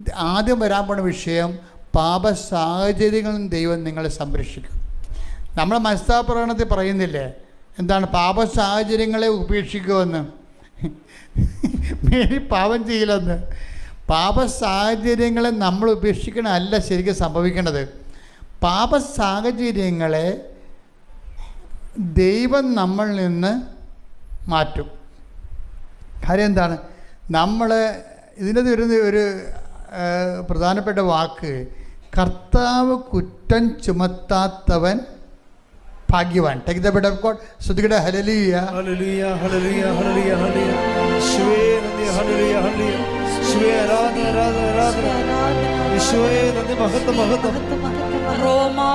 ആദ്യം വരാൻ പോണ വിഷയം, പാപ സാഹചര്യങ്ങളിൽ ദൈവം നിങ്ങളെ സംരക്ഷിക്കും. നമ്മൾ മനസ്താപ്രകടനത്തിൽ പറയുന്നില്ലേ, എന്താണ് പാപ സാഹചര്യങ്ങളെ ഉപേക്ഷിക്കുമെന്ന്. മേരി പാപം ചെയ്യില്ലെന്ന്. പാപ സാഹചര്യങ്ങളെ നമ്മൾ ഉപേക്ഷിക്കണമല്ല ശരിക്കും സംഭവിക്കേണ്ടത്. പാപ സാഹചര്യങ്ങളെ ദൈവം നമ്മളിൽ നിന്ന് മാറ്റും. കാര്യം എന്താണ്? നമ്മൾ ഇതിനകത്ത് വരുന്ന ഒരു പ്രധാനപ്പെട്ട വാക്ക്, കർത്താവ് കുറ്റം ചുമത്താത്തവൻ ഭാഗ്യവാൻ. Take the bed of God. ശ്രുതികടെ ഹല്ലേലൂയ ഹല്ലേലൂയ ഹല്ലേലൂയ ഹല്ലേലൂയ ഹല്ലേലൂയ യേശുവേ നന്ദി ഹല്ലേലൂയ ഹല്ലേലൂയ യേശുവേ ആരാധന ആരാധന ആരാധന യേശുവേ നന്ദി മഹത്വം മഹത്വം. റോമാ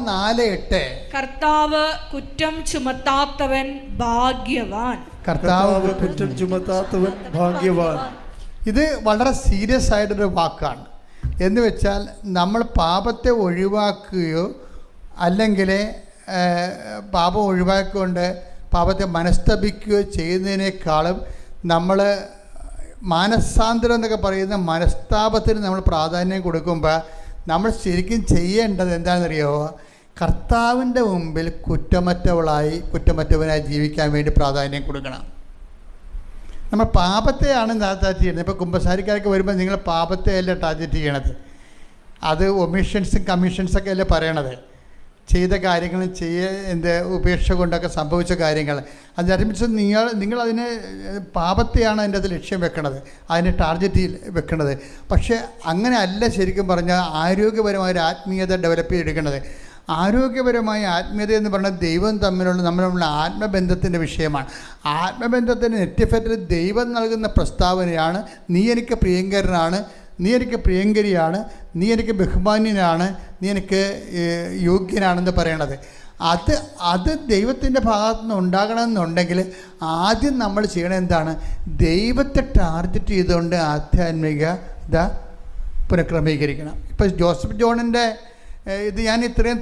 4:8 കർത്താവ് കുറ്റം ചുമത്താത്തവൻ ഭാഗ്യവാൻ. കർത്താവ് കുറ്റം ചുമത്താത്തവൻ ഭാഗ്യവാൻ. ഇത് വളരെ സീരിയസ് ആയിട്ടൊരു വാക്കാണ്. എന്ന് വെച്ചാൽ നമ്മൾ പാപത്തെ ഒഴിവാക്കുകയോ അല്ലെങ്കിൽ പാപം ഒഴിവാക്കിക്കൊണ്ട് പാപത്തെ മനസ്തപിക്കുകയോ ചെയ്യുന്നതിനേക്കാളും നമ്മൾ മാനസാന്തരം എന്നൊക്കെ പറയുന്ന മനസ്താപത്തിന് നമ്മൾ പ്രാധാന്യം കൊടുക്കുമ്പോൾ നമ്മൾ ശരിക്കും ചെയ്യേണ്ടത് എന്താണെന്നറിയാമോ? കർത്താവിൻ്റെ മുമ്പിൽ കുറ്റമറ്റവനായി ജീവിക്കാൻ വേണ്ടി പ്രാധാന്യം കൊടുക്കണം. നമ്മൾ പാപത്തെയാണ് ടാർഗറ്റ് ചെയ്യുന്നത്. ഇപ്പോൾ കുമ്പസാരിക്കാരൊക്കെ വരുമ്പോൾ നിങ്ങൾ പാപത്തെ അല്ല ടാർഗറ്റ് ചെയ്യണത്, അത് ഒമിഷൻസും കമ്മീഷൻസൊക്കെ അല്ലേ പറയണത്. ചെയ്ത കാര്യങ്ങളും ഉപേക്ഷ കൊണ്ടൊക്കെ സംഭവിച്ച കാര്യങ്ങൾ അതനുസരിച്ച് നിങ്ങളതിനെ പാപത്തെയാണ് അതിൻ്റെ അത് ലക്ഷ്യം വെക്കണത്, അതിനെ ടാർഗറ്റിൽ വെക്കണത്. പക്ഷേ അങ്ങനെ അല്ല ശരിക്കും പറഞ്ഞാൽ ആരോഗ്യപരമായ ഒരു ആത്മീയത ഡെവലപ്പ് ചെയ്തെടുക്കേണ്ടത്. ആരോഗ്യപരമായ ആത്മീയത എന്ന് പറഞ്ഞാൽ ദൈവം നമ്മളുള്ള ആത്മബന്ധത്തിൻ്റെ വിഷയമാണ്. ആത്മബന്ധത്തിൻ്റെ നെറ്റിഫെറ്റിൽ ദൈവം നൽകുന്ന പ്രസ്താവനയാണ്, നീ എനിക്ക് പ്രിയങ്കരനാണ്, നീ എനിക്ക് പ്രിയങ്കരിയാണ്, നീ എനിക്ക് ബഹുമാന്യനാണ്, നീ എനിക്ക് യോഗ്യനാണെന്ന് പറയണത്. അത് ദൈവത്തിൻ്റെ ഭാഗത്തു നിന്ന് ഉണ്ടാകണമെന്നുണ്ടെങ്കിൽ ആദ്യം നമ്മൾ ചെയ്യണത് എന്താണ്? ദൈവത്തെ ടാർഗറ്റ് ചെയ്തുകൊണ്ട് ആധ്യാത്മികത പുനഃക്രമീകരിക്കണം. ഇപ്പോൾ ജോസഫ് ജോണിൻ്റെ ഇത് ഞാൻ ഇത്രയും